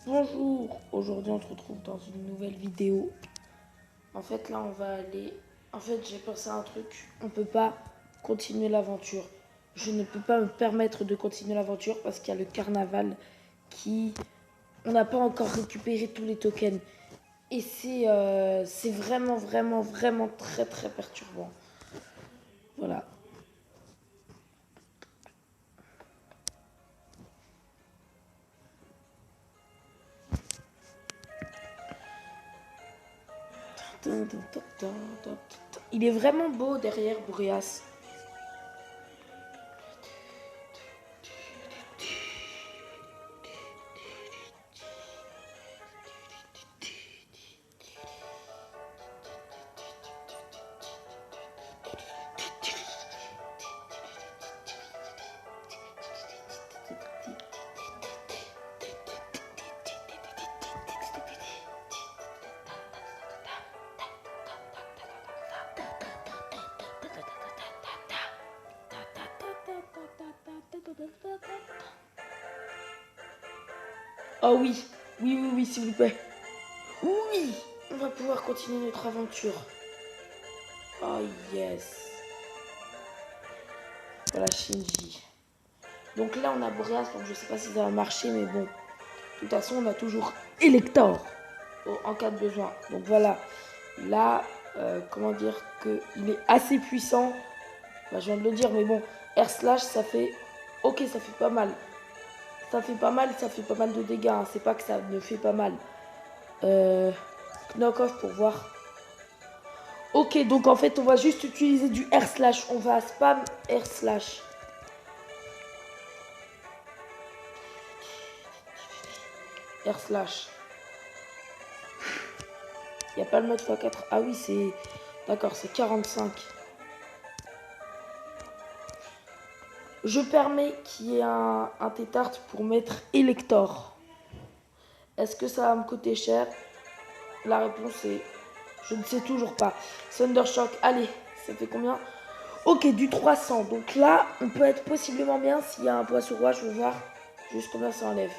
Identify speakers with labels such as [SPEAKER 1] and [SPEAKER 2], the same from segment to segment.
[SPEAKER 1] Bonjour, aujourd'hui on se retrouve dans une nouvelle vidéo. En fait là on va aller... En fait j'ai pensé à un truc, on peut pas continuer l'aventure. Je ne peux pas me permettre de continuer l'aventure parce qu'il y a le carnaval qui... On n'a pas encore récupéré tous les tokens. Et c'est vraiment très perturbant. Voilà. Il est vraiment beau derrière Boreas. Oh oui, s'il vous plaît. Oui, on va pouvoir continuer notre aventure. Oh yes. Voilà Shinji. Donc là on a Boreas, donc je sais pas si ça va marcher, mais bon. De toute façon on a toujours Elector en cas de besoin. Donc voilà. Là, comment dire qu'il est assez puissant. Bah, je viens de le dire, mais bon. Air Slash ça fait... Ok, ça fait pas mal. Ça fait pas mal de dégâts. Hein. C'est pas que ça ne fait pas mal. Knock off pour voir. Ok, donc en fait on va juste utiliser du Air Slash. On va spam Air Slash. Air Slash. Il n'y a pas le mode x4. Ah oui, c'est... D'accord, c'est 45. Je permets qu'il y ait un Tétart pour mettre Elector. Est-ce que ça va me coûter cher? La réponse est... Je ne sais toujours pas. Thundershock, allez, ça fait combien? Ok, du 300. Donc là, on peut être possiblement bien s'il y a un poisson roi. Je veux voir juste combien ça enlève.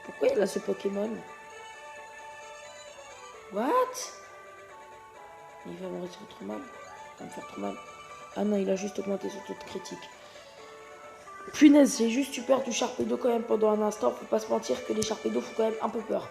[SPEAKER 1] Pourquoi il a ce Pokémon? What? Il va me retirer trop mal. Il va me faire trop mal. Ah non, il a juste augmenté son taux de critique. Punaise, j'ai juste eu peur du Sharpedo quand même pendant un instant. Faut pas se mentir que les Sharpedo font quand même un peu peur.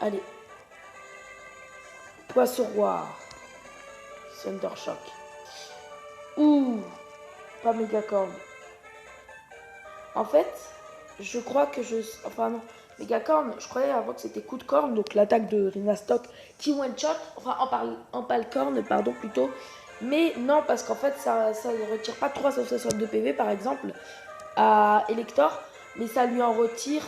[SPEAKER 1] Allez. Poisson roi. Thundershock. Ouh. Pas Mégacorn. En fait, je crois que je... Enfin non. Mégacorn, je croyais avant que c'était coup de corne, donc l'attaque de Rhinastock qui one-shot. Enfin, en pale-corne, pardon, plutôt. Mais non, parce qu'en fait, ça ne retire pas 362 PV, par exemple, à Elector. Mais ça lui en retire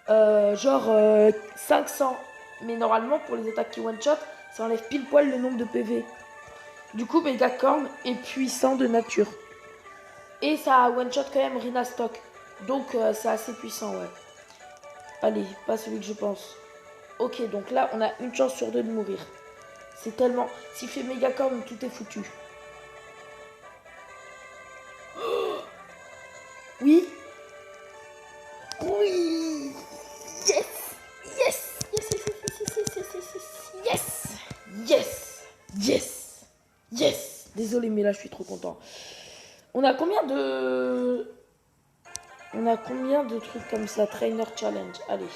[SPEAKER 1] genre 500. Mais normalement, pour les attaques qui one-shot, ça enlève pile poil le nombre de PV. Du coup, Megacorn est puissant de nature. Et ça one-shot quand même Rhinastock. Donc c'est assez puissant, ouais. Allez, pas celui que je pense. Ok, donc là, on a une chance sur deux de mourir. C'est tellement... S'il fait Megacorn, tout est foutu. Oui. Oui. Yes. Yes. Yes. Yes. Yes. Yes. Désolé, mais là, je suis trop content. On a combien de... On a combien de trucs comme ça? Trainer Challenge. Allez.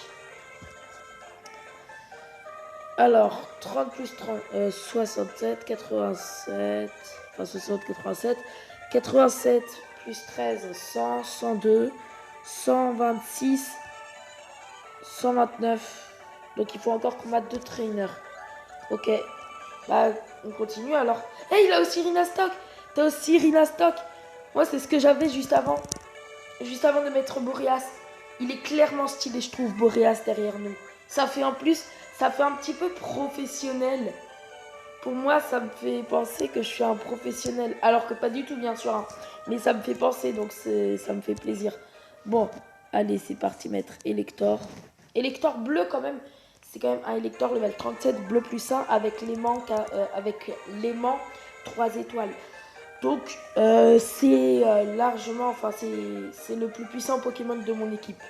[SPEAKER 1] Alors, 30 plus 30, 67, 87, enfin 60, 87, 87 plus 13, 100, 102, 126, 129. Donc il faut encore combattre 2 trainers. Ok, bah on continue alors. Hey, il a aussi Rhinastock. T'as aussi Rhinastock. Moi, c'est ce que j'avais juste avant. Juste avant de mettre Boreas. Il est clairement stylé, je trouve, Boreas derrière nous. Ça fait en plus, ça fait un petit peu professionnel. Pour moi, ça me fait penser que je suis un professionnel. Alors que pas du tout, bien sûr. Hein. Mais ça me fait penser, donc ça me fait plaisir. Bon, allez, c'est parti, mettre Elector. Elector bleu, quand même. C'est quand même un Elector level 37, bleu plus 1, avec l'aimant 3 étoiles. Donc, c'est largement... Enfin, c'est le plus puissant Pokémon de mon équipe.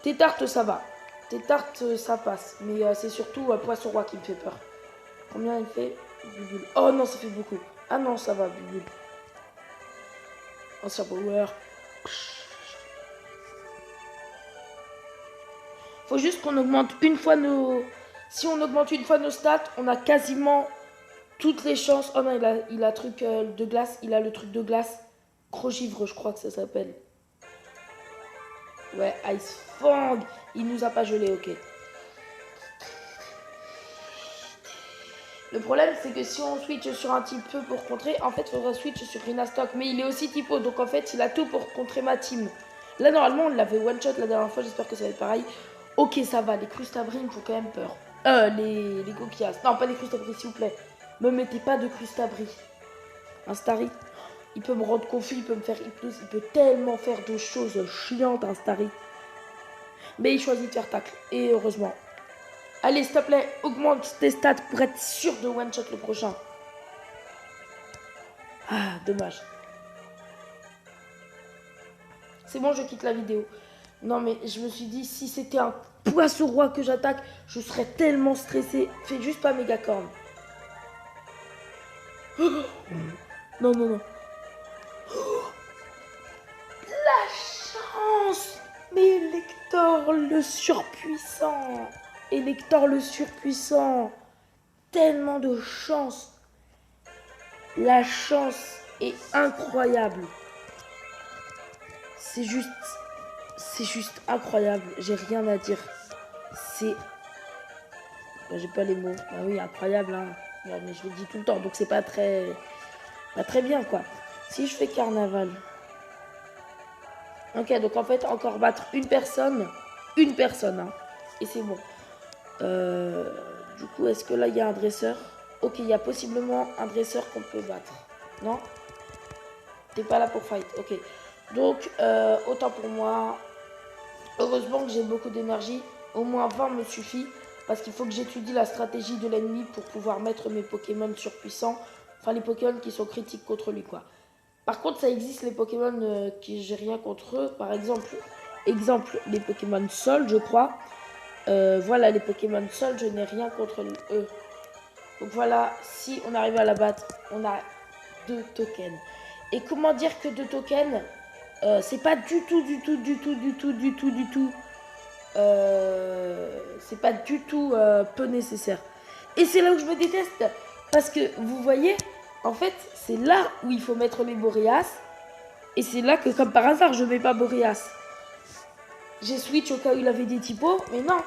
[SPEAKER 1] Tétarte, ça va. Tétarte, ça passe. Mais c'est surtout Poisson Roi qui me fait peur. Combien il fait? Bubule. Oh non, ça fait beaucoup. Ah non, ça va, Bubule. Ancien power. Faut juste qu'on augmente une fois nos... Si on augmente une fois nos stats, on a quasiment toutes les chances. Oh non, il a truc de glace. Il a le truc de glace. Crogivre, je crois que ça s'appelle. Ouais, Ice Fang. Il nous a pas gelé, ok. Le problème, c'est que si on switch sur un type peu pour contrer, en fait, il faudra switch sur Rinastock. Mais il est aussi typo, donc en fait, il a tout pour contrer ma team. Là, normalement, on l'avait one-shot la dernière fois, j'espère que ça va être pareil. Ok, ça va, les crustabris me font quand même peur. Les coquillas. Non, pas les crustabris, s'il vous plaît. Me mettez pas de crustabris. Un Starry, il peut me rendre confus, il peut me faire hypnose, il peut tellement faire de choses chiantes, un Starry. Mais il choisit de faire tacle, et heureusement. Allez, s'il te plaît, augmente tes stats pour être sûr de one-shot le prochain. Ah, dommage. C'est bon, je quitte la vidéo. Non, mais je me suis dit, si c'était un Poisson Roi que j'attaque, je serais tellement stressé. Fais juste pas méga corne. Oh non, non, non. Oh, la chance! Mais Elector le surpuissant. Elector le surpuissant. Tellement de chance. La chance est incroyable. C'est juste incroyable. J'ai rien à dire. C'est... J'ai pas les mots. Ah oui, incroyable, hein. Ouais, mais je le dis tout le temps, donc c'est pas très bien, quoi. Si je fais carnaval. Ok, donc en fait, encore battre une personne, hein. Et c'est bon. Du coup, est-ce que là, il y a un dresseur? Ok, il y a possiblement un dresseur qu'on peut battre. Non? T'es pas là pour fight, ok. Donc, autant pour moi. Heureusement que j'ai beaucoup d'énergie. Au moins 20 me suffit. Parce qu'il faut que j'étudie la stratégie de l'ennemi pour pouvoir mettre mes Pokémon surpuissants. Enfin, les Pokémon qui sont critiques contre lui, quoi. Par contre, ça existe les Pokémon qui j'ai rien contre eux. Par exemple, les Pokémon Sol, je crois. Voilà, les Pokémon Sol, je n'ai rien contre eux. Donc voilà, si on arrive à la battre, on a 2 tokens. Et comment dire que 2 tokens, c'est pas du tout c'est pas du tout peu nécessaire. Et c'est là où je me déteste. Parce que vous voyez, en fait, c'est là où il faut mettre les Boréas. Et c'est là que, comme par hasard, je mets pas Boréas. J'ai switch au cas où il avait des typos, mais non.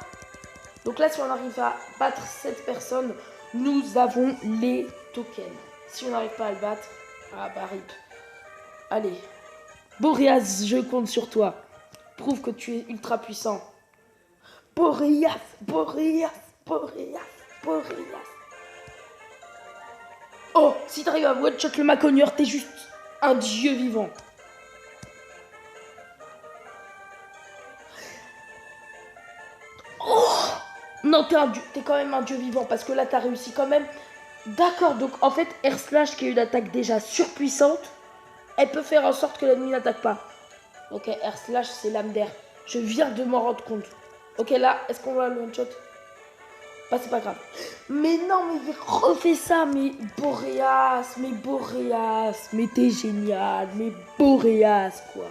[SPEAKER 1] Donc là, si on arrive à battre cette personne, nous avons les tokens. Si on n'arrive pas à le battre, ah bah rip. Allez. Boréas, je compte sur toi. Prouve que tu es ultra puissant. Boréas. Oh, si t'arrives à one-shot le Maconieur, t'es juste un dieu vivant. Oh non, t'es quand même un dieu vivant parce que là, t'as réussi quand même. D'accord, donc en fait, Air Slash qui a une attaque déjà surpuissante, elle peut faire en sorte que l'ennemi n'attaque pas. Ok, Air Slash, c'est l'âme d'air. Je viens de m'en rendre compte. Ok, là, est-ce qu'on va le one-shot? Bah, c'est pas grave. Mais non, mais il refait ça, mais Boréas, mais t'es génial, mais Boréas, quoi.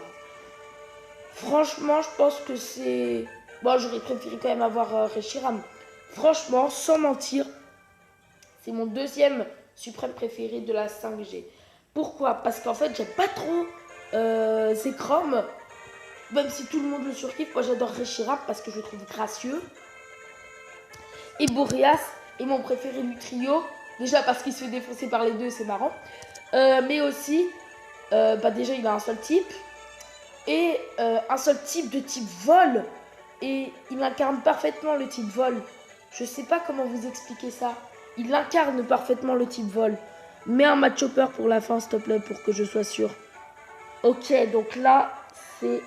[SPEAKER 1] Franchement, je pense que c'est... Bon, j'aurais préféré quand même avoir Reshiram. Franchement, sans mentir, c'est mon deuxième suprême préféré de la 5G. Pourquoi? Parce qu'en fait, j'aime pas trop Zekrom. Même si tout le monde le surkiffe, moi j'adore Reshiram parce que je le trouve gracieux. Et Boréas est mon préféré du trio. Déjà parce qu'il se fait défoncer par les deux, c'est marrant. Mais aussi, déjà il a un seul type. Et un seul type de type vol. Et il incarne parfaitement le type vol. Je sais pas comment vous expliquer ça. Il incarne parfaitement le type vol. Mets un match chopper pour la fin, s'il te plaît, pour que je sois sûr. Ok, donc là, c'est...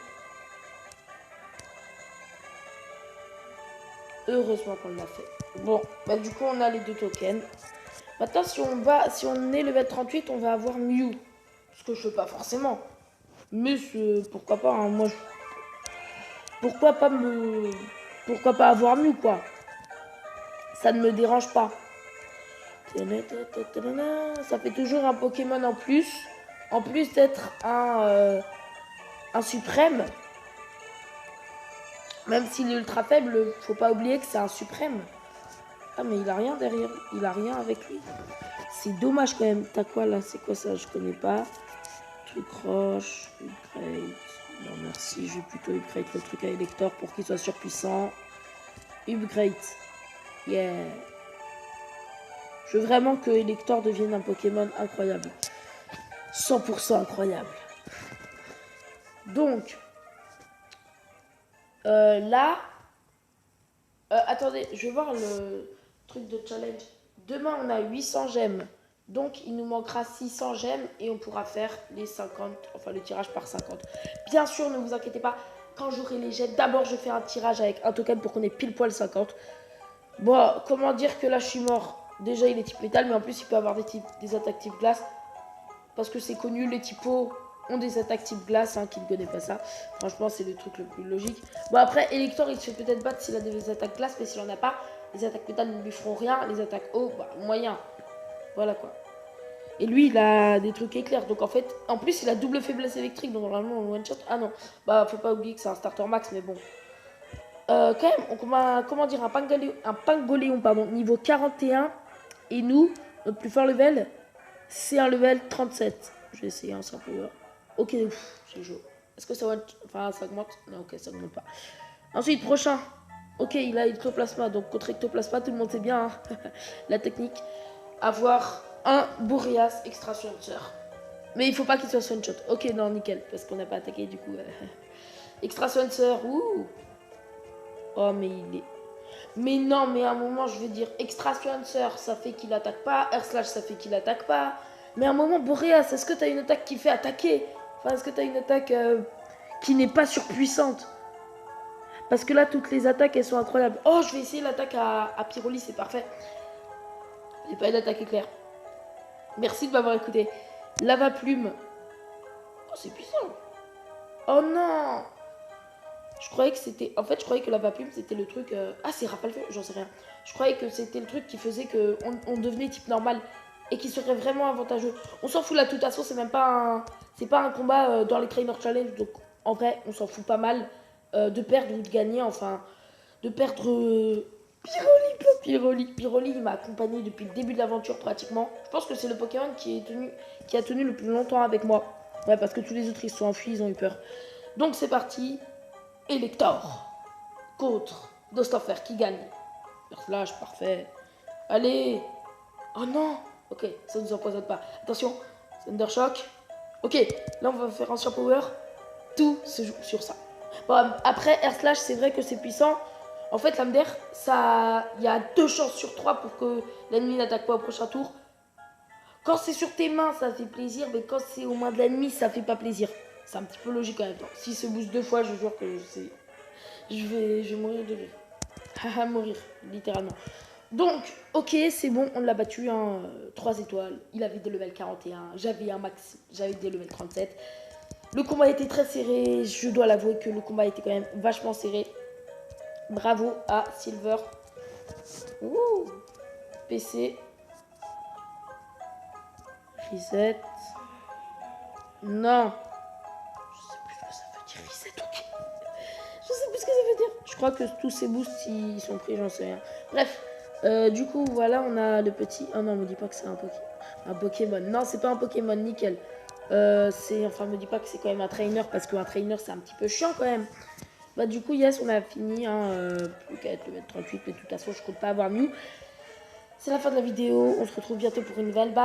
[SPEAKER 1] Heureusement qu'on l'a fait. Bon, bah du coup, on a les 2 tokens. Maintenant, si on est level 38, on va avoir Mew. Ce que je fais pas forcément. Mais pourquoi pas, hein, moi... pourquoi pas avoir Mew, quoi. Ça ne me dérange pas. Ça fait toujours un Pokémon en plus d'être un suprême. Même s'il est ultra faible, faut pas oublier que c'est un suprême. Ah, mais il a rien derrière, il a rien avec lui. C'est dommage quand même. T'as quoi là? C'est quoi ça? Je connais pas. Truc roche, upgrade. Non merci, je vais plutôt upgrade le truc à Elector pour qu'il soit surpuissant. Upgrade. Yeah. Je veux vraiment que Elector devienne un Pokémon incroyable. 100% incroyable. Donc, là, attendez, je vais voir le truc de challenge. Demain, on a 800 gemmes. Donc, il nous manquera 600 gemmes et on pourra faire les 50, enfin le tirage par 50. Bien sûr, ne vous inquiétez pas, quand j'aurai les gemmes, d'abord je fais un tirage avec un token pour qu'on ait pile poil 50. Bon, comment dire que là je suis mort? Déjà, il est type métal, mais en plus, il peut avoir des attaques type glace. Parce que c'est connu, les typos ont des attaques type glace, qui ne connaît pas ça. Franchement, c'est le truc le plus logique. Bon, après, Elector, il se fait peut-être battre s'il a des attaques glace, mais s'il en a pas, les attaques métal ne lui feront rien. Les attaques eau, bah, moyen. Voilà quoi. Et lui, il a des trucs éclairs. Donc en fait, en plus, il a double faiblesse électrique. Donc normalement, on one shot. Ah non, bah, faut pas oublier que c'est un starter max, mais bon. Quand même, on va, comment dire, un Pangoléon, pardon, niveau 41. Et nous, notre plus fort level, c'est un level 37. Je vais essayer un simple power. Ok, c'est chaud. Est-ce que ça va... Enfin, ça augmente? Non, ok, ça augmente pas. Ensuite, prochain. Ok, il a Ectoplasma. Donc, contre Ectoplasma, tout le monde sait bien la technique. Avoir un Boreas Extra Sensor. Mais il faut pas qu'il soit one shot. Ok, non, nickel. Parce qu'on n'a pas attaqué, du coup. Extra Sensor. Ouh. Oh, mais il est... Mais non, mais à un moment, je veux dire, Extra Sensor, ça fait qu'il attaque pas. Air Slash, ça fait qu'il attaque pas. Mais à un moment, Boreas, est-ce que t'as une attaque qui fait attaquer? Enfin, est-ce que t'as une attaque qui n'est pas surpuissante? Parce que là, toutes les attaques, elles sont incroyables. Oh, je vais essayer l'attaque à Pyroli, c'est parfait. J'ai pas eu d'attaque éclair. Merci de m'avoir écouté. Lava Plume. Oh, c'est puissant. Oh non. Je croyais que c'était... En fait, je croyais que Lava Plume, c'était le truc... Ah, c'est Rafale Feu, j'en sais rien. Je croyais que c'était le truc qui faisait qu'on devenait type normal. Et qui serait vraiment avantageux. On s'en fout là, de toute façon, c'est même pas un... C'est pas un combat dans les Trainer Challenge. Donc, en vrai, on s'en fout pas mal de perdre ou de gagner. Enfin, de perdre... Pyroli, il m'a accompagné depuis le début de l'aventure pratiquement. Je pense que c'est le Pokémon qui a tenu le plus longtemps avec moi. Ouais, parce que tous les autres, ils se sont enfuis, ils ont eu peur. Donc, c'est parti. Elector contre Dostofer qui gagne. Flash, parfait. Allez. Oh non. Ok, ça ne nous empoisonne pas. Attention, Thunder Shock. Ok, là on va faire un surpower. Tout se joue sur ça. Bon, après, Air Slash, c'est vrai que c'est puissant. En fait, l'âme d'air, il y a 2 chances sur 3 pour que l'ennemi n'attaque pas au prochain tour. Quand c'est sur tes mains, ça fait plaisir, mais quand c'est aux mains de l'ennemi, ça fait pas plaisir. C'est un petit peu logique en même temps. S'il se booste 2 fois, je jure que je vais mourir de rire. Haha, mourir, littéralement. Donc, ok, c'est bon, on l'a battu, 3 étoiles. Il avait des level 41, j'avais des level 37. Le combat était très serré, je dois l'avouer que le combat était quand même vachement serré. Bravo à Silver. Ouh, PC. Reset. Non. Je sais plus ce que ça veut dire, reset, ok. Je sais plus ce que ça veut dire. Je crois que tous ces boosts, ils sont pris, j'en sais rien. Bref. Du coup, voilà, on a le petit... Oh non, me dis pas que c'est un Pokémon. Non, c'est pas un Pokémon, nickel. Enfin, me dis pas que c'est quand même un trainer, parce qu'un trainer, c'est un petit peu chiant quand même. Bah, du coup, yes, on a fini. Plus qu'à être le 38, mais de toute façon, je compte pas avoir Mew. C'est la fin de la vidéo. On se retrouve bientôt pour une nouvelle. Bye.